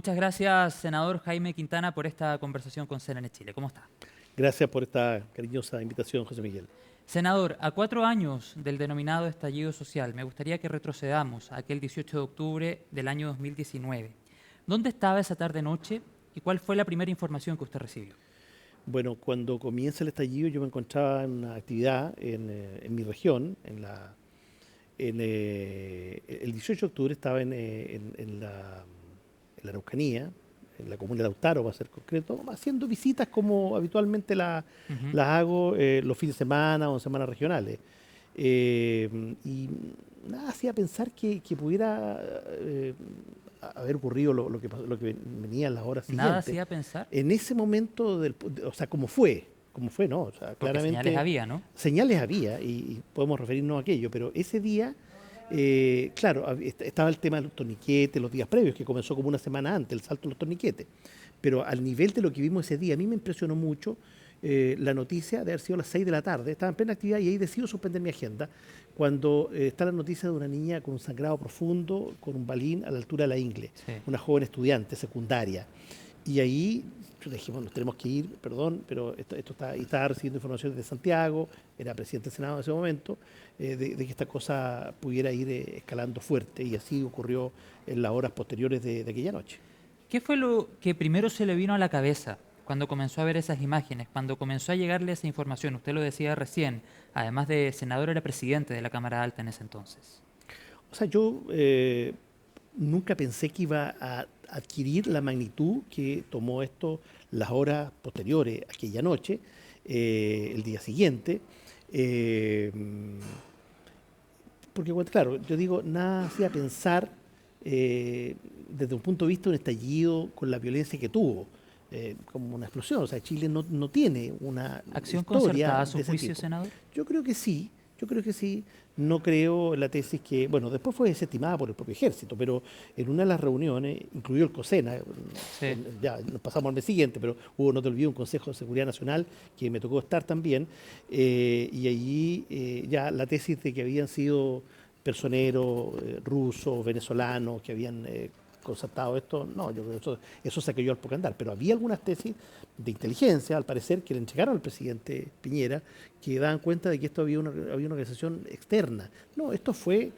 Muchas gracias, senador Jaime Quintana, por esta conversación con CNN Chile. ¿Cómo está? Gracias por esta cariñosa invitación, José Miguel. Senador, a 4 años del denominado estallido social, me gustaría que retrocedamos a aquel 18 de octubre del año 2019. ¿Dónde estaba esa tarde-noche y cuál fue la primera información que usted recibió? Bueno, cuando comienza el estallido yo me encontraba en una actividad en mi región, el 18 de octubre estaba en la Araucanía, en la comuna de Lautaro, para ser concreto, haciendo visitas como habitualmente Ujú. las hago los fines de semana o en semanas regionales. Y nada hacía pensar que pudiera haber ocurrido lo que venía en las horas ¿Nada siguientes. hacía pensar? En ese momento, o sea, como fue, ¿no? O sea, Porque señales claramente había, ¿no? señales había y podemos referirnos a aquello, pero ese día, claro, estaba el tema de los torniquetes, los días previos, que comenzó como una semana antes, el salto de los torniquetes. Pero al nivel de lo que vimos ese día, a mí me impresionó mucho la noticia de haber sido a las 6 de la tarde, estaba en plena actividad y ahí decido suspender mi agenda, cuando está la noticia de una niña con un sangrado profundo, con un balín a la altura de la ingle, Sí. una joven estudiante secundaria. Y ahí yo dije, bueno, nos tenemos que ir, perdón, pero esto está, y estaba recibiendo informaciones de Santiago, era presidente del Senado en ese momento, de que esta cosa pudiera ir escalando fuerte, y así ocurrió en las horas posteriores de aquella noche. ¿Qué fue lo que primero se le vino a la cabeza cuando comenzó a ver esas imágenes, cuando comenzó a llegarle esa información? Usted lo decía recién, además de senador, era presidente de la Cámara Alta en ese entonces. O sea, yo nunca pensé que iba a adquirir la magnitud que tomó esto las horas posteriores a aquella noche, el día siguiente. eh, Porque, bueno, claro, yo digo, nada hacía pensar desde un punto de vista de un estallido con la violencia que tuvo, como una explosión. O sea, Chile no tiene una ¿Acción concertada historia a su de ese juicio, tipo. senador? Yo creo que sí, yo creo que sí. No creo la tesis que, bueno, después fue desestimada por el propio ejército, pero en una de las reuniones, incluido el COSENA, Sí. ya nos pasamos al mes siguiente, pero hubo, no te olvides, un Consejo de Seguridad Nacional que me tocó estar también, y allí ya la tesis de que habían sido personeros rusos, venezolanos, que habían concertado esto, no, yo creo que eso se cayó al poco andar, pero había algunas tesis de inteligencia, al parecer, que le entregaron al presidente Piñera, que daban cuenta de que esto había una organización externa. No, esto fue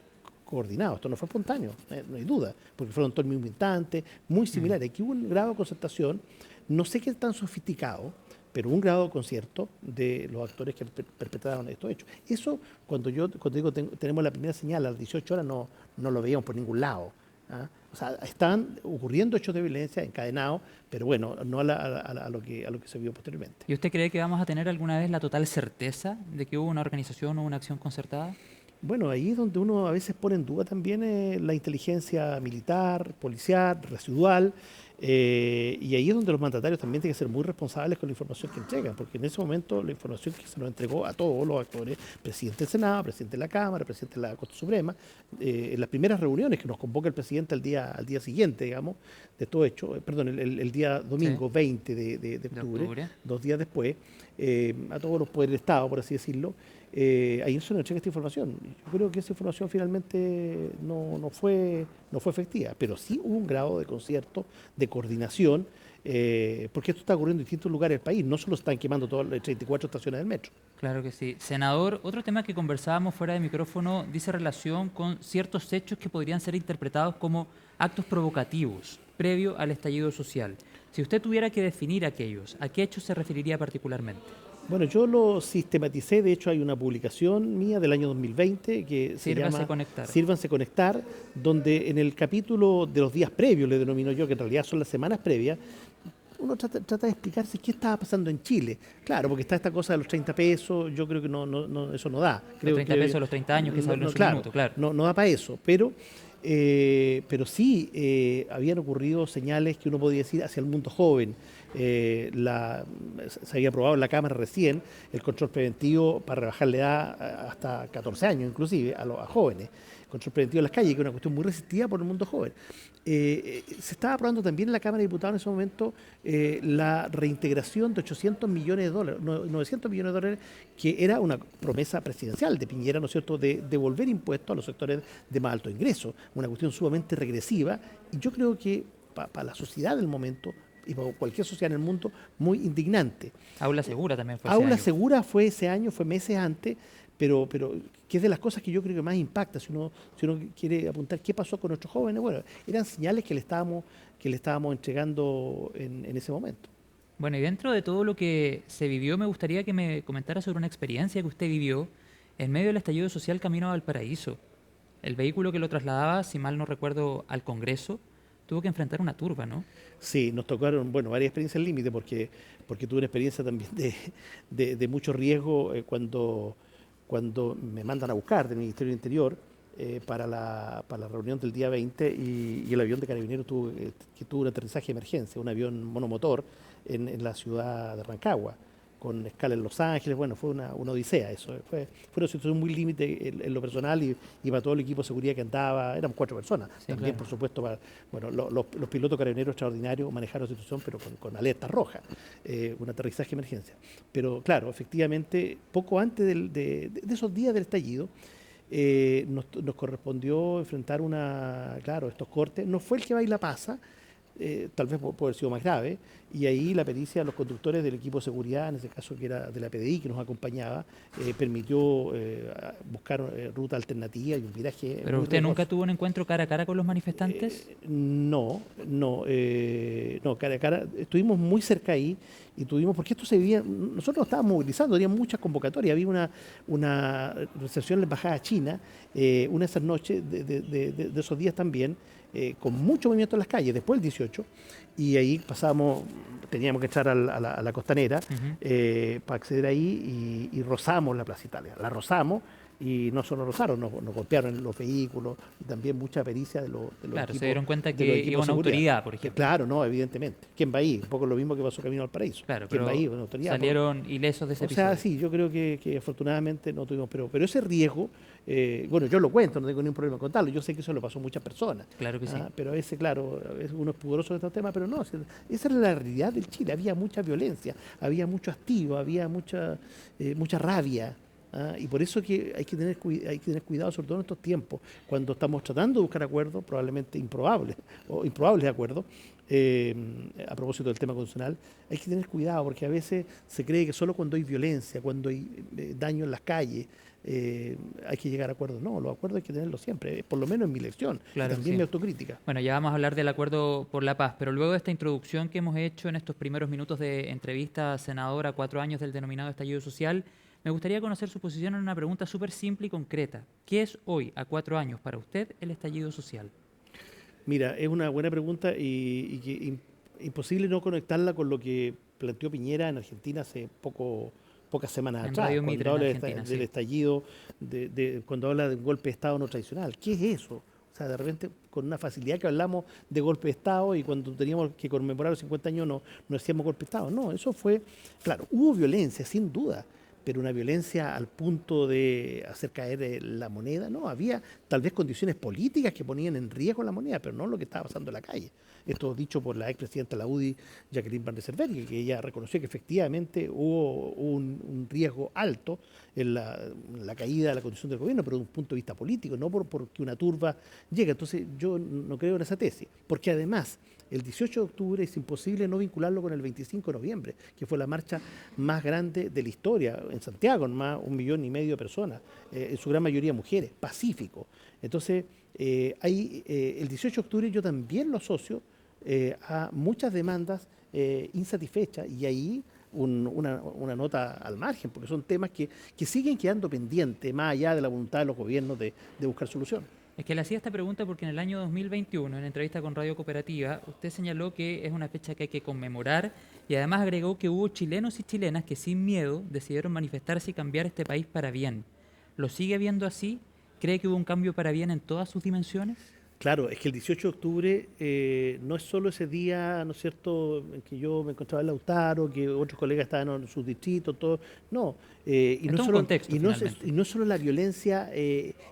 coordinado, esto no fue espontáneo, no hay duda, porque fueron todos el mismo instante, muy Mm. similares. Aquí hubo un grado de concertación, no sé qué tan sofisticado, pero un grado de concierto de los actores que perpetraron estos hechos. Eso, cuando digo tenemos la primera señal a las 18 horas, no lo veíamos por ningún lado. ¿Ah? O sea, están ocurriendo hechos de violencia encadenados, pero bueno, no a lo que se vio posteriormente. ¿Y usted cree que vamos a tener alguna vez la total certeza de que hubo una organización o una acción concertada? Bueno, ahí es donde uno a veces pone en duda también la inteligencia militar, policial, residual, y ahí es donde los mandatarios también tienen que ser muy responsables con la información que entregan, porque en ese momento la información que se nos entregó a todos los actores, presidente del Senado, presidente de la Cámara, presidente de la Corte Suprema, en las primeras reuniones que nos convoca el presidente al día siguiente, digamos, de todo hecho, perdón, el día Sí. domingo 20 de De octubre, octubre. 2 días después, a todos los poderes del Estado, por así decirlo, ahí se nos entrega esta información. Yo creo que esa información finalmente no fue efectiva, pero sí hubo un grado de concierto, de coordinación, porque esto está ocurriendo en distintos lugares del país, no solo están quemando todas las 34 estaciones del metro. Claro que sí. Senador, otro tema que conversábamos fuera de micrófono dice relación con ciertos hechos que podrían ser interpretados como actos provocativos previo al estallido social. Si usted tuviera que definir aquellos, ¿a qué hechos se referiría particularmente? Bueno, yo lo sistematicé, de hecho hay una publicación mía del año 2020 que se Sírvase llama conectar. Sírvanse conectar, donde en el capítulo de los días previos, le denomino yo, que en realidad son las semanas previas, uno trata de explicarse qué estaba pasando en Chile. Claro, porque está esta cosa de los 30 pesos, yo creo que eso no da. Los Creo 30 que, pesos, los 30 años que se habló en su claro, minuto, claro. no da para eso. Pero sí habían ocurrido señales que uno podía decir hacia el mundo joven. Se había aprobado en la Cámara recién el control preventivo para rebajar la edad hasta 14 años, inclusive, a jóvenes. Control preventivo en las calles, que es una cuestión muy resistida por el mundo joven. Se estaba aprobando también en la Cámara de Diputados en ese momento la reintegración de 800 millones de dólares, 900 millones de dólares, que era una promesa presidencial de Piñera, ¿no es cierto?, de devolver impuestos a los sectores de más alto ingreso, una cuestión sumamente regresiva. Y yo creo que para la sociedad del momento y para cualquier sociedad en el mundo muy indignante. Aula Segura también fue ese Aula año. Segura fue ese año, fue meses antes, pero que es de las cosas que yo creo que más impacta si uno quiere apuntar qué pasó con nuestros jóvenes. Bueno, eran señales que le estábamos entregando en ese momento. Bueno, y dentro de todo lo que se vivió, me gustaría que me comentara sobre una experiencia que usted vivió en medio del estallido social camino a Valparaíso. El vehículo que lo trasladaba, si mal no recuerdo, al Congreso, tuvo que enfrentar una turba, ¿no? Sí, nos tocaron, bueno, varias experiencias límite porque tuve una experiencia también de mucho riesgo cuando me mandan a buscar del Ministerio del Interior para la reunión del día 20 y el avión de Carabineros tuvo un aterrizaje de emergencia, un avión monomotor en la ciudad de Rancagua, con escala en Los Ángeles. Bueno, fue una odisea eso. Fue una situación muy límite en lo personal y para todo el equipo de seguridad que andaba. Éramos 4 personas. Sí, También, claro. por supuesto, bueno, los pilotos carabineros extraordinarios manejaron la situación, pero con alerta roja, un aterrizaje de emergencia. Pero claro, efectivamente, poco antes de esos días del estallido, nos correspondió enfrentar estos cortes. No fue el que va y la pasa, tal vez puede haber sido más grave, y ahí la pericia de los conductores del equipo de seguridad, en ese caso que era de la PDI que nos acompañaba, permitió buscar ruta alternativa y un viraje ¿Pero muy usted nunca riesgoso. tuvo un encuentro cara a cara con los manifestantes? No, cara a cara. Estuvimos muy cerca ahí y porque esto se vivía, nosotros nos estábamos movilizando, había muchas convocatorias, había una recepción en la Embajada China, una de esas noches, de esos días también, con mucho movimiento en las calles, después del 18, y ahí teníamos que echar a la costanera Ujú. para acceder ahí y rozamos la Plaza Italia, la rozamos. Y no solo rozaron, nos golpearon los vehículos y también mucha pericia de los Claro, equipos, se dieron cuenta de los que equipos iba de una seguridad. autoridad, por ejemplo. Claro, no, evidentemente. ¿Quién va ahí? Un poco lo mismo que pasó camino al paraíso. Claro, ¿Quién va pero ahí? Una autoridad. salieron ilesos de ese O sea, episodio. sí, yo creo que afortunadamente no tuvimos, pero ese riesgo, bueno, yo lo cuento, no tengo ningún problema en contarlo, yo sé que eso lo pasó a muchas personas. Claro que sí. Pero a veces, claro, a veces uno es pudoroso de estos temas, pero no, esa era la realidad del Chile, había mucha violencia, había mucho hastío, había mucha rabia. Y por eso que hay que tener cuidado, sobre todo en estos tiempos, cuando estamos tratando de buscar acuerdos, probablemente improbables o improbables acuerdos, a propósito del tema constitucional, hay que tener cuidado porque a veces se cree que solo cuando hay violencia, cuando hay daño en las calles, hay que llegar a acuerdos. No, los acuerdos hay que tenerlos siempre, por lo menos en mi lección, Claro y que también sí. mi autocrítica. Bueno, ya vamos a hablar del acuerdo por la paz, pero luego de esta introducción que hemos hecho en estos primeros minutos de entrevista a senadora a 4 años del denominado estallido social, me gustaría conocer su posición en una pregunta súper simple y concreta. ¿Qué es hoy, a 4 años, para usted el estallido social? Mira, es una buena pregunta y que imposible no conectarla con lo que planteó Piñera en Argentina hace pocas semanas En atrás, Radio cuando Mitre, en habla Argentina, del sí. estallido, cuando habla de un golpe de Estado no tradicional. ¿Qué es eso? O sea, de repente, con una facilidad que hablamos de golpe de Estado y cuando teníamos que conmemorar los 50 años no hacíamos golpe de Estado. No, eso fue, claro, hubo violencia, sin duda, pero una violencia al punto de hacer caer la moneda, no, había tal vez condiciones políticas que ponían en riesgo la moneda, pero no lo que estaba pasando en la calle. Esto dicho por la expresidenta de la UDI, Jacqueline Van Rysselberghe, que ella reconoció que efectivamente hubo un riesgo alto en la caída de la condición del gobierno, pero desde un punto de vista político, no porque una turba llegue. Entonces yo no creo en esa tesis, porque además el 18 de octubre es imposible no vincularlo con el 25 de noviembre, que fue la marcha más grande de la historia en Santiago, con más de 1,5 millones de personas, en su gran mayoría mujeres, pacífico. Entonces, el 18 de octubre yo también lo asocio a muchas demandas insatisfechas y ahí una nota al margen, porque son temas que siguen quedando pendientes, más allá de la voluntad de los gobiernos de buscar soluciones. Es que le hacía esta pregunta porque en el año 2021, en entrevista con Radio Cooperativa, usted señaló que es una fecha que hay que conmemorar y además agregó que hubo chilenos y chilenas que sin miedo decidieron manifestarse y cambiar este país para bien. ¿Lo sigue viendo así? ¿Cree que hubo un cambio para bien en todas sus dimensiones? Claro, es que el 18 de octubre no es solo ese día, ¿no es cierto?, en que yo me encontraba en Lautaro, que otros colegas estaban en sus distritos, todo. No, y Es no todo un solo, contexto, y no, es- finalmente. y no solo la violencia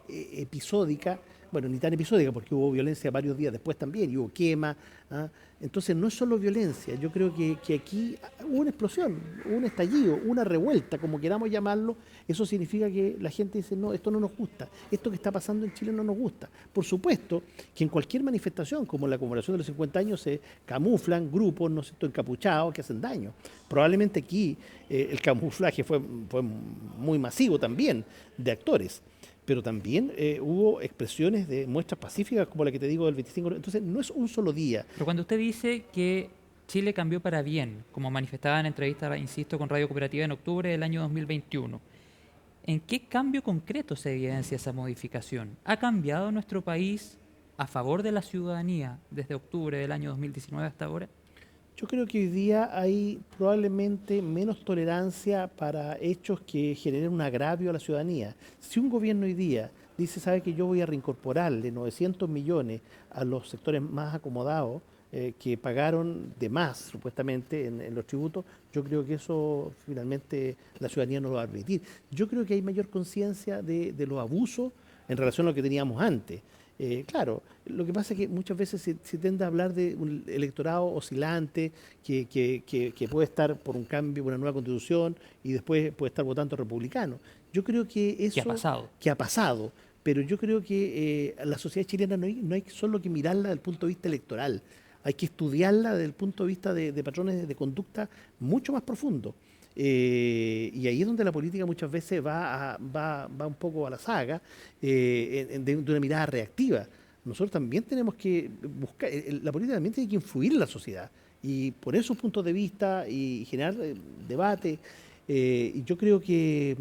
episódica bueno, ni tan episódica porque hubo violencia varios días después también y hubo quema. ¿Ah? Entonces no es solo violencia, yo creo que aquí hubo una explosión, hubo un estallido, una revuelta, como queramos llamarlo. Eso significa que la gente dice, no, esto no nos gusta, esto que está pasando en Chile no nos gusta. Por supuesto que en cualquier manifestación, como la conmemoración de los 50 años, se camuflan grupos, ¿no es cierto?, encapuchados que hacen daño. Probablemente aquí el camuflaje fue muy masivo también de actores, pero también hubo expresiones de muestras pacíficas como la que te digo del 25. Entonces no es un solo día. Pero cuando usted dice que Chile cambió para bien, como manifestaba en entrevista, insisto, con Radio Cooperativa en octubre del año 2021, ¿en qué cambio concreto se evidencia esa modificación? ¿Ha cambiado nuestro país a favor de la ciudadanía desde octubre del año 2019 hasta ahora? Yo creo que hoy día hay probablemente menos tolerancia para hechos que generen un agravio a la ciudadanía. Si un gobierno hoy día dice, sabe que yo voy a reincorporarle 900 millones a los sectores más acomodados, que pagaron de más supuestamente en los tributos, yo creo que eso finalmente la ciudadanía no lo va a permitir. Yo creo que hay mayor conciencia de los abusos en relación a lo que teníamos antes. Claro, lo que pasa es que muchas veces se tiende a hablar de un electorado oscilante que puede estar por un cambio, por una nueva constitución y después puede estar votando republicano. Yo creo que eso... ¿Qué ha pasado? Que ha pasado, pero yo creo que la sociedad chilena no hay solo que mirarla desde el punto de vista electoral, hay que estudiarla desde el punto de vista de patrones de conducta mucho más profundos. Y ahí es donde la política muchas veces va un poco a la saga, de una mirada reactiva. Nosotros también tenemos que buscar, la política también tiene que influir en la sociedad y poner sus puntos de vista y generar debate. Y yo creo que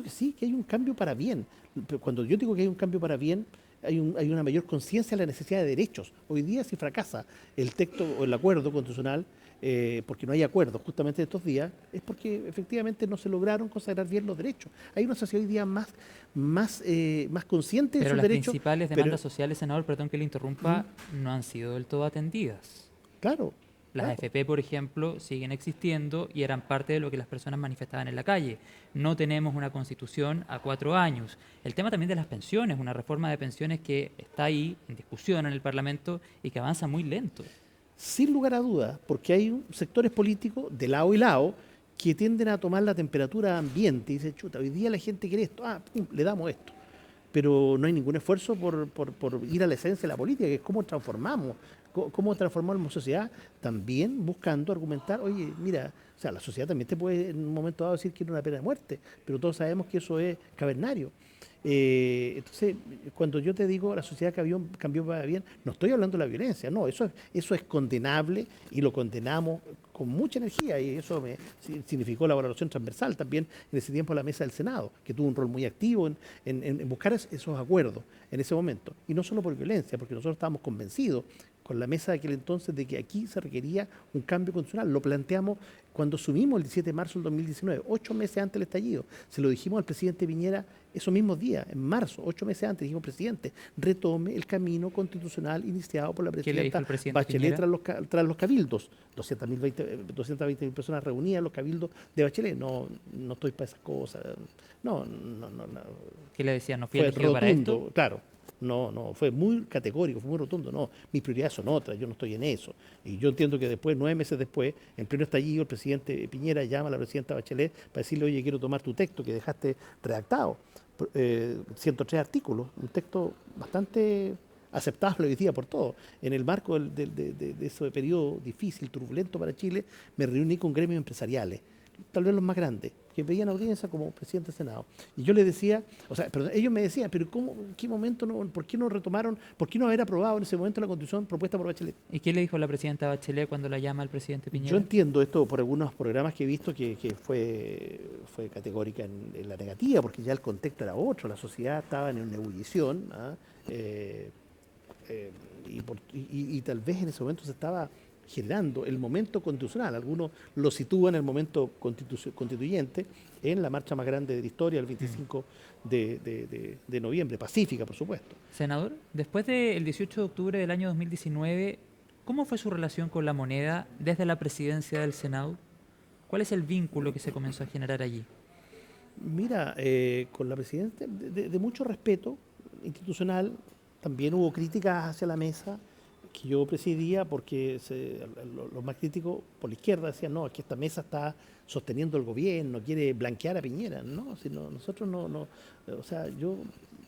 sí, que hay un cambio para bien. Pero cuando yo digo que hay un cambio para bien, hay una mayor conciencia de la necesidad de derechos. Hoy día si fracasa el texto o el acuerdo constitucional, porque no hay acuerdo justamente estos días, es porque efectivamente no se lograron consagrar bien los derechos. Hay una sociedad hoy día más consciente de Pero sus las derechos. principales Pero, demandas sociales, senador, perdón que le interrumpa, no han sido del todo atendidas. claro, Las claro. AFP, por ejemplo, siguen existiendo y eran parte de lo que las personas manifestaban en la calle. No tenemos una constitución a 4 años. El tema también de las pensiones, una reforma de pensiones que está ahí en discusión en el Parlamento y que avanza muy lento. Sin lugar a dudas, porque hay sectores políticos de lado y lado que tienden a tomar la temperatura ambiente y dicen, chuta, hoy día la gente quiere esto, pum, le damos esto. Pero no hay ningún esfuerzo por ir a la esencia de la política, que es cómo transformamos, cómo transformamos la sociedad, también buscando argumentar, oye, mira, o sea, la sociedad también te puede en un momento dado decir que quiere una pena de muerte, pero todos sabemos que eso es cavernario. Entonces, cuando yo te digo la sociedad cambió para bien, no estoy hablando de la violencia, no, eso es condenable y lo condenamos con mucha energía y eso significó la valoración transversal también en ese tiempo la mesa del Senado, que tuvo un rol muy activo en buscar esos acuerdos en ese momento. Y no solo por violencia, porque nosotros estábamos convencidos con la mesa de aquel entonces de que aquí se requería un cambio constitucional. Lo planteamos cuando asumimos el 17 de marzo del 2019, 8 meses antes del estallido. Se lo dijimos al presidente Piñera esos mismos días, en marzo, 8 meses antes, dijimos, presidente, retome el camino constitucional iniciado por la ¿Qué le dijo presidenta el presidente Bachelet Piñera? tras los cabildos. 220.000 personas reunidas en los cabildos de Bachelet. No, no estoy para esas cosas. No, no, no, no. ¿Qué le decía? ¿No fui Fue elegido para esto? rotundo, claro. No, fue muy categórico, fue muy rotundo. No, mis prioridades son otras, yo no estoy en eso. Y yo entiendo que después, 9 meses después, en pleno estallido, el presidente Piñera llama a la presidenta Bachelet para decirle, oye, quiero tomar tu texto que dejaste redactado. 103 artículos, un texto bastante aceptable hoy día por todos. En el marco de ese periodo difícil, turbulento para Chile, me reuní con gremios empresariales, tal vez los más grandes, que pedían audiencia como presidente del Senado. Y yo les decía, o sea, perdón, ellos me decían, pero ¿cómo, en qué momento, por qué no retomaron, por qué no haber aprobado en ese momento la Constitución propuesta por Bachelet? ¿Y qué le dijo la presidenta Bachelet cuando la llama al presidente Yo Piñera? entiendo esto por algunos programas que he visto que fue categórica en la negativa, porque ya el contexto era otro, la sociedad estaba en una ebullición, y tal vez en ese momento se estaba generando el momento constitucional. Algunos lo sitúan en el momento constituyente en la marcha más grande de la historia, el 25 de noviembre, pacífica, por supuesto. Senador, después del 18 de octubre del año 2019, ¿cómo fue su relación con la moneda desde la presidencia del Senado? ¿Cuál es el vínculo que se comenzó a generar allí? Mira, con la presidenta, de mucho respeto institucional, También hubo críticas hacia la mesa que yo presidía porque los más críticos por la izquierda decían, no, es que esta mesa está sosteniendo el gobierno, quiere blanquear a Piñera. No, si nosotros no, o sea, yo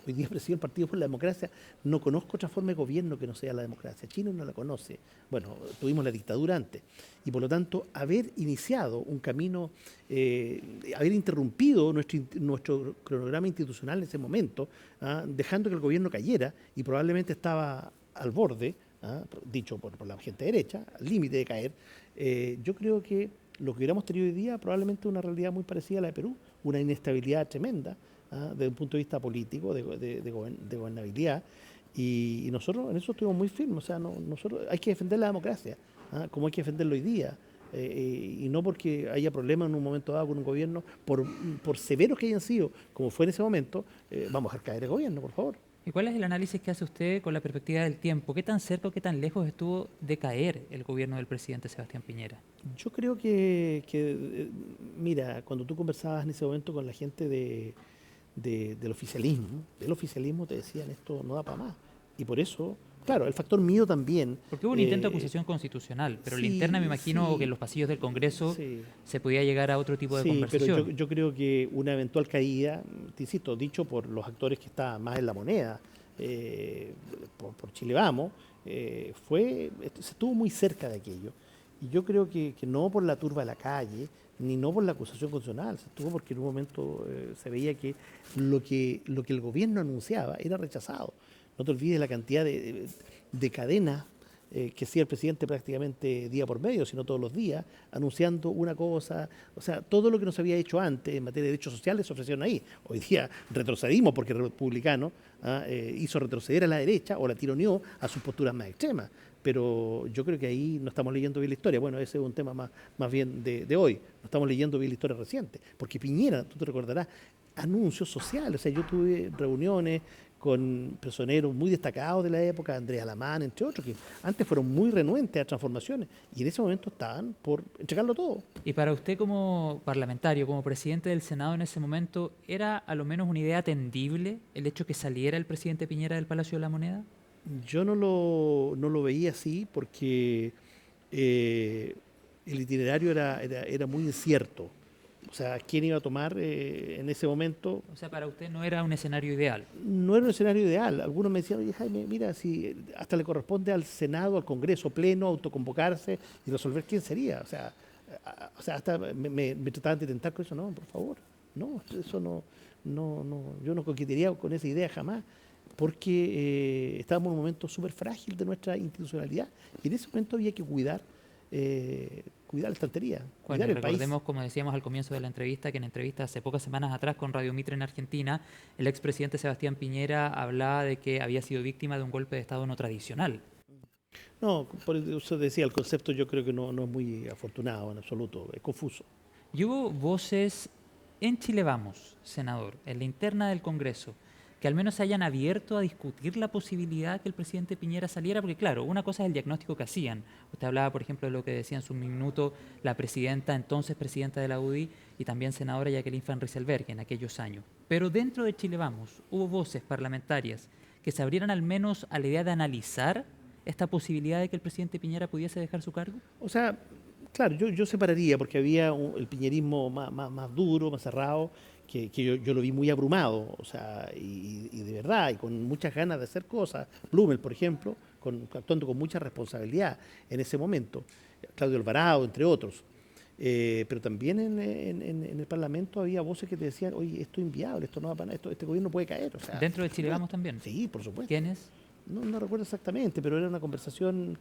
hoy día presido el Partido por la Democracia, no conozco otra forma de gobierno que no sea la democracia. Chile no la conoce. Bueno, tuvimos la dictadura antes. Y por lo tanto, haber iniciado un camino, haber interrumpido nuestro cronograma institucional en ese momento, dejando que el gobierno cayera y probablemente estaba al borde, dicho por la gente derecha, al límite de caer, yo creo que lo que hubiéramos tenido hoy día probablemente una realidad muy parecida a la de Perú, una inestabilidad tremenda desde un punto de vista político, de gobernabilidad, y nosotros en eso estuvimos muy firmes, o sea, nosotros hay que defender la democracia, como hay que defenderlo hoy día. Y no porque haya problemas en un momento dado con un gobierno, por severos que hayan sido, como fue en ese momento, vamos a dejar caer el gobierno, por favor. ¿Y cuál es el análisis que hace usted con la perspectiva del tiempo? ¿Qué tan cerca o qué tan lejos estuvo de caer el gobierno del presidente Sebastián Piñera? Yo creo mira, cuando tú conversabas en ese momento con la gente del oficialismo te decían esto no da para más. Y por eso, claro, el factor mío también. Porque hubo un intento de acusación constitucional, pero la interna me imagino que en los pasillos del Congreso se podía llegar a otro tipo de conversación. Pero yo creo que una eventual caída, te insisto, dicho por los actores que estaban más en la moneda, por Chile Vamos, se estuvo muy cerca de aquello. Y yo creo que no por la turba de la calle, ni no por la acusación constitucional, se estuvo porque en un momento se veía que lo que el gobierno anunciaba era rechazado. No te olvides la cantidad de cadenas que hacía el presidente prácticamente día por medio, sino todos los días, anunciando una cosa. O sea, todo lo que no se había hecho antes en materia de derechos sociales se ofrecieron ahí. Hoy día retrocedimos porque el republicano hizo retroceder a la derecha o la tironeó a sus posturas más extremas. Pero yo creo que ahí no estamos leyendo bien la historia. Bueno, ese es un tema más bien de hoy. No estamos leyendo bien la historia reciente. Porque Piñera, tú te recordarás, anuncios sociales. O sea, yo tuve reuniones con personeros muy destacados de la época, Andrea Alamán, entre otros, que antes fueron muy renuentes a transformaciones y en ese momento estaban por entregarlo todo. Y para usted como parlamentario, como presidente del Senado en ese momento, ¿era a lo menos una idea atendible el hecho que saliera el presidente Piñera del Palacio de la Moneda? Yo no lo veía así porque el itinerario era muy incierto. O sea, ¿quién iba a tomar en ese momento? O sea, para usted no era un escenario ideal. No era un escenario ideal. Algunos me decían, oye, Jaime, mira, si hasta le corresponde al Senado, al Congreso pleno, autoconvocarse y resolver quién sería. O sea hasta me trataban de tentar con eso. No, por favor. No, eso yo no coquetearía con esa idea jamás. Porque estábamos en un momento súper frágil de nuestra institucionalidad y en ese momento había que cuidar la estantería, cuidar el país. Recordemos, como decíamos al comienzo de la entrevista, que en entrevista hace pocas semanas atrás con Radio Mitre en Argentina, el expresidente Sebastián Piñera hablaba de que había sido víctima de un golpe de Estado no tradicional. No, por eso decía, el concepto yo creo que no es muy afortunado en absoluto, es confuso. Y hubo voces en Chile Vamos, senador, en la interna del Congreso, que al menos se hayan abierto a discutir la posibilidad que el presidente Piñera saliera, porque claro, una cosa es el diagnóstico que hacían. Usted hablaba, por ejemplo, de lo que decía en su minuto la presidenta, entonces presidenta de la UDI, y también senadora Jacqueline Van Rysselberghe en aquellos años. Pero dentro de Chile Vamos hubo voces parlamentarias que se abrieran al menos a la idea de analizar esta posibilidad de que el presidente Piñera pudiese dejar su cargo. O sea, claro, yo separaría, porque había el piñerismo más duro, más cerrado, que yo lo vi muy abrumado, o sea, y de verdad, y con muchas ganas de hacer cosas. Blumel, por ejemplo, actuando con mucha responsabilidad en ese momento. Claudio Alvarado, entre otros. Pero también en el Parlamento había voces que te decían, oye, esto es inviable, esto no va para nada, este gobierno puede caer. O sea, ¿Dentro de Chile Vamos también? Sí, por supuesto. ¿Quiénes? No recuerdo exactamente, pero era una conversación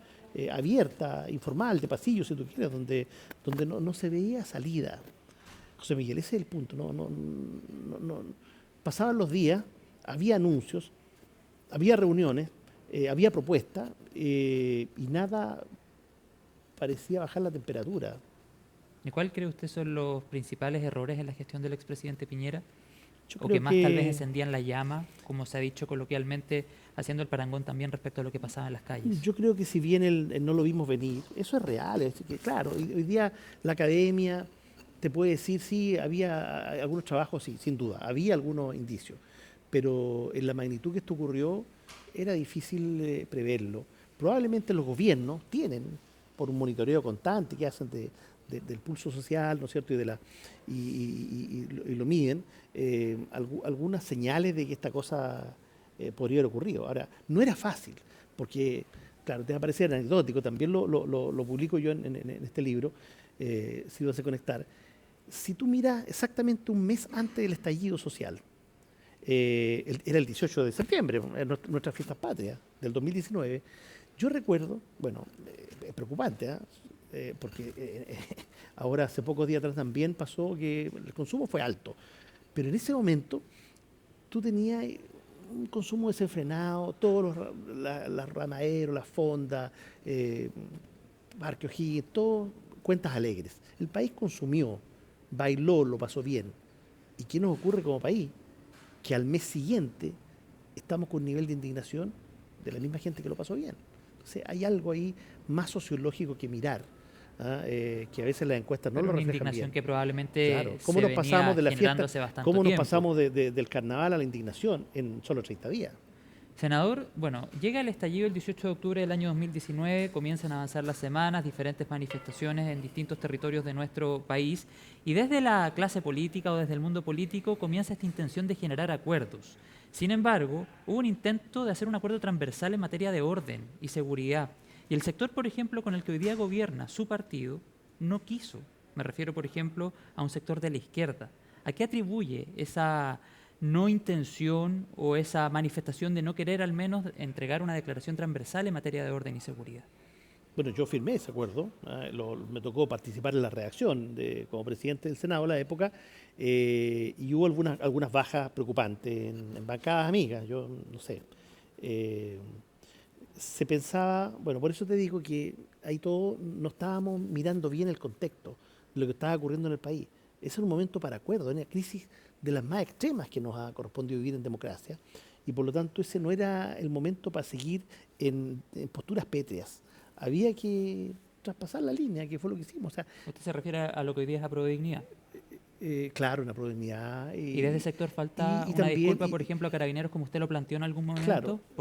abierta, informal, de pasillo, si tú quieres, donde no se veía salida. José Miguel, ese es el punto. Pasaban los días, había anuncios, había reuniones, había propuestas y nada parecía bajar la temperatura. ¿Y cuál cree usted son los principales errores en la gestión del expresidente Piñera? Yo ¿O creo que más tal vez encendían la llama, como se ha dicho coloquialmente, haciendo el parangón también respecto a lo que pasaba en las calles? Yo creo que si bien no lo vimos venir, eso es real. Es que, claro, hoy día la academia te puede decir, sí, había algunos trabajos, sí, sin duda, había algunos indicios. Pero en la magnitud que esto ocurrió, era difícil preverlo. Probablemente los gobiernos tienen, por un monitoreo constante que hacen del pulso social, ¿no es cierto? Y lo miden, algunas señales de que esta cosa podría haber ocurrido. Ahora, no era fácil, porque, claro, te va a parecer anecdótico, también lo publico yo en este libro, si vas a conectar. Si tú miras exactamente un mes antes del estallido social, era el 18 de septiembre, nuestras fiestas patrias del 2019, yo recuerdo, bueno, es preocupante, ¿eh? Porque ahora hace pocos días atrás también pasó que el consumo fue alto, pero en ese momento tú tenías un consumo desenfrenado, todos los ramaderos, las fondas, Parque O'Higgins, todo cuentas alegres. El país consumió, bailó, lo pasó bien. ¿Y qué nos ocurre como país? Que al mes siguiente estamos con un nivel de indignación de la misma gente que lo pasó bien. Entonces hay algo ahí más sociológico que mirar, ¿ah? Que a veces las encuestas no Pero lo una reflejan indignación bien. que probablemente Claro, se ¿cómo nos venía pasamos de la generando fiesta, hace bastante cómo nos tiempo. pasamos del carnaval a la indignación en solo 30 días? Senador, bueno, llega el estallido el 18 de octubre del año 2019, comienzan a avanzar las semanas, diferentes manifestaciones en distintos territorios de nuestro país y desde la clase política o desde el mundo político comienza esta intención de generar acuerdos. Sin embargo, hubo un intento de hacer un acuerdo transversal en materia de orden y seguridad y el sector, por ejemplo, con el que hoy día gobierna su partido, no quiso. Me refiero, por ejemplo, a un sector de la izquierda. ¿A qué atribuye esa no intención o esa manifestación de no querer al menos entregar una declaración transversal en materia de orden y seguridad? Bueno, yo firmé ese acuerdo, me tocó participar en la redacción como presidente del Senado en la época, y hubo algunas bajas preocupantes en bancadas amigas, yo no sé. Eh, Se pensaba, bueno, por eso te digo que ahí todo no estábamos mirando bien el contexto de lo que estaba ocurriendo en el país. Ese era un momento para acuerdo, era una crisis de las más extremas que nos ha correspondido vivir en democracia, y por lo tanto ese no era el momento para seguir en posturas pétreas. Había que traspasar la línea, que fue lo que hicimos. O sea, Usted se refiere a lo que hoy día es la dignidad. claro, una probabilidad. Y desde ese sector falta Y una también, disculpa, por ejemplo, a Carabineros, como usted lo planteó en algún claro, momento, sí.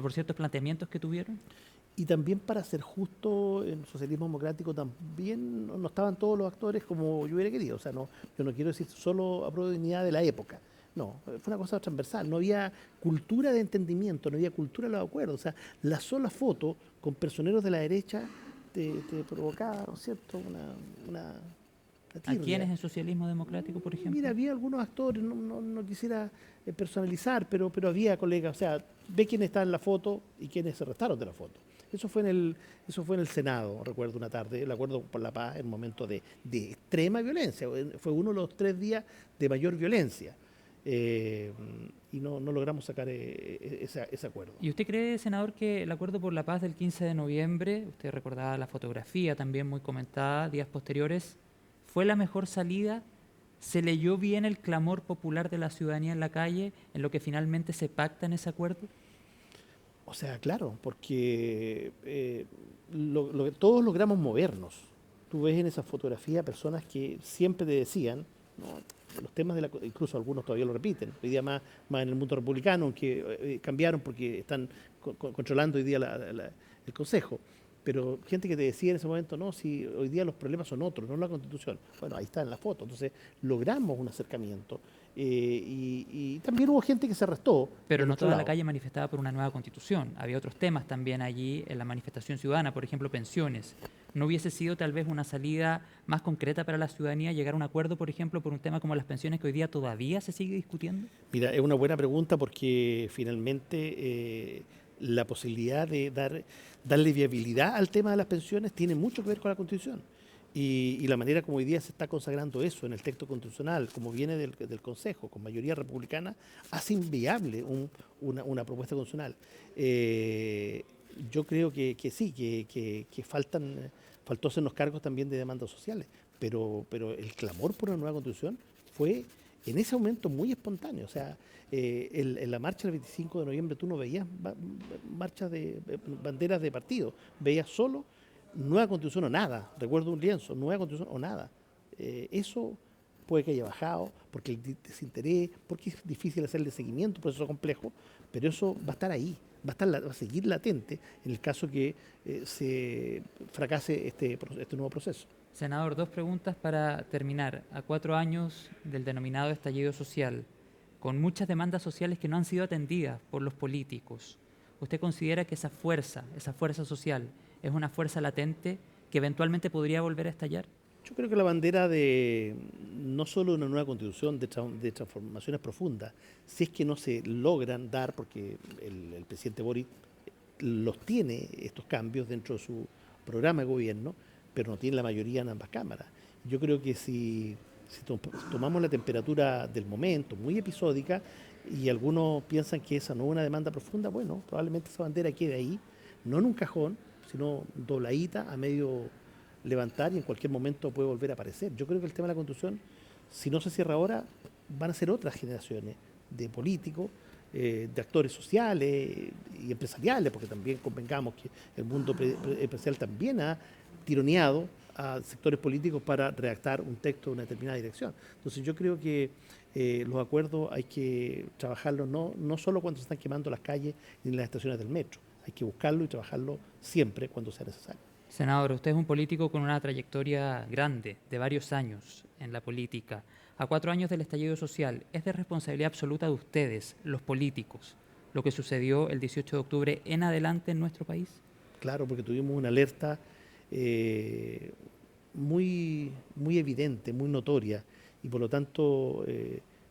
por ciertos planteamientos que tuvieron. Y también, para ser justo, en el socialismo democrático también no estaban todos los actores como yo hubiera querido. O sea, no, yo no quiero decir solo a prueba de dignidad de la época. No, fue una cosa transversal. No había cultura de entendimiento, no había cultura de los acuerdos. O sea, la sola foto con personeros de la derecha te provocaba, ¿no es cierto?, una ¿A quiénes tirria. en socialismo democrático, por Mira, ejemplo? había algunos actores, no quisiera personalizar, pero había colegas. O sea, ve quiénes están en la foto y quiénes se restaron de la foto. Eso fue en el Senado, recuerdo una tarde, el Acuerdo por la Paz, en un momento de extrema violencia. Fue uno de los 3 días de mayor violencia. eh, y no logramos sacar ese acuerdo. ¿Y usted cree, senador, que el acuerdo por la paz del 15 de noviembre, usted recordaba la fotografía también muy comentada días posteriores, fue la mejor salida? ¿Se leyó bien el clamor popular de la ciudadanía en la calle en lo que finalmente se pacta en ese acuerdo? O sea, claro, porque todos logramos movernos. Tú ves en esa fotografía personas que siempre te decían, ¿no?, los temas incluso algunos todavía lo repiten, hoy día más en el mundo republicano, aunque cambiaron porque están controlando hoy día el Consejo. Pero gente que te decía en ese momento, no, si hoy día los problemas son otros, no la Constitución. Bueno, ahí está en la foto. Entonces logramos un acercamiento. Y también hubo gente que se restó Pero del no otro toda la lado. calle manifestaba por una nueva constitución. Había otros temas también allí en la manifestación ciudadana, por ejemplo, pensiones. ¿No hubiese sido tal vez una salida más concreta para la ciudadanía llegar a un acuerdo, por ejemplo, por un tema como las pensiones que hoy día todavía se sigue discutiendo? Mira, es una buena pregunta porque finalmente la posibilidad de darle viabilidad al tema de las pensiones tiene mucho que ver con la Constitución. Y la manera como hoy día se está consagrando eso en el texto constitucional, como viene del Consejo, con mayoría republicana, hace inviable una propuesta constitucional. Yo creo que sí, que faltó hacernos cargos también de demandas sociales, pero el clamor por una nueva constitución fue en ese momento muy espontáneo. O sea, en la marcha del 25 de noviembre tú no veías marchas de banderas de partido, veías solo nueva constitución o nada. Recuerdo un lienzo, nueva constitución o nada. Eso puede que haya bajado, porque el desinterés, porque es difícil hacerle seguimiento, un proceso complejo, pero eso va a estar ahí, va a seguir latente en el caso que se fracase este nuevo proceso. Senador, dos preguntas para terminar. A 4 años del denominado estallido social, con muchas demandas sociales que no han sido atendidas por los políticos, ¿usted considera que esa fuerza social, es una fuerza latente que eventualmente podría volver a estallar? Yo creo que la bandera de no solo una nueva constitución, de transformaciones profundas, si es que no se logran dar, porque el presidente Boric los tiene estos cambios dentro de su programa de gobierno, pero no tiene la mayoría en ambas cámaras. Yo creo que si tomamos la temperatura del momento, muy episódica, y algunos piensan que esa no es una demanda profunda, bueno, probablemente esa bandera quede ahí, no en un cajón, sino dobladita a medio levantar y en cualquier momento puede volver a aparecer. Yo creo que el tema de la Constitución, si no se cierra ahora, van a ser otras generaciones de políticos, de actores sociales y empresariales, porque también convengamos que el mundo empresarial también ha tironeado a sectores políticos para redactar un texto de una determinada dirección. Entonces yo creo que los acuerdos hay que trabajarlos no solo cuando se están quemando las calles ni las estaciones del metro, hay que buscarlo y trabajarlo siempre cuando sea necesario. Senador, usted es un político con una trayectoria grande, de varios años en la política. A 4 años del estallido social, ¿es de responsabilidad absoluta de ustedes, los políticos, lo que sucedió el 18 de octubre en adelante en nuestro país? Claro, porque tuvimos una alerta muy evidente, muy notoria, y por lo tanto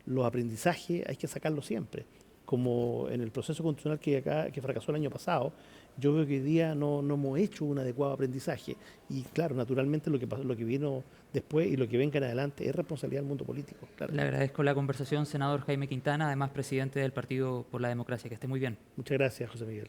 los aprendizajes hay que sacarlos siempre. Como en el proceso constitucional que fracasó el año pasado, yo veo que hoy día no hemos hecho un adecuado aprendizaje. Y claro, naturalmente lo que pasó, lo que vino después y lo que venga en adelante es responsabilidad del mundo político. Claro. Le agradezco la conversación, senador Jaime Quintana, además presidente del Partido por la Democracia. Que esté muy bien. Muchas gracias, José Miguel.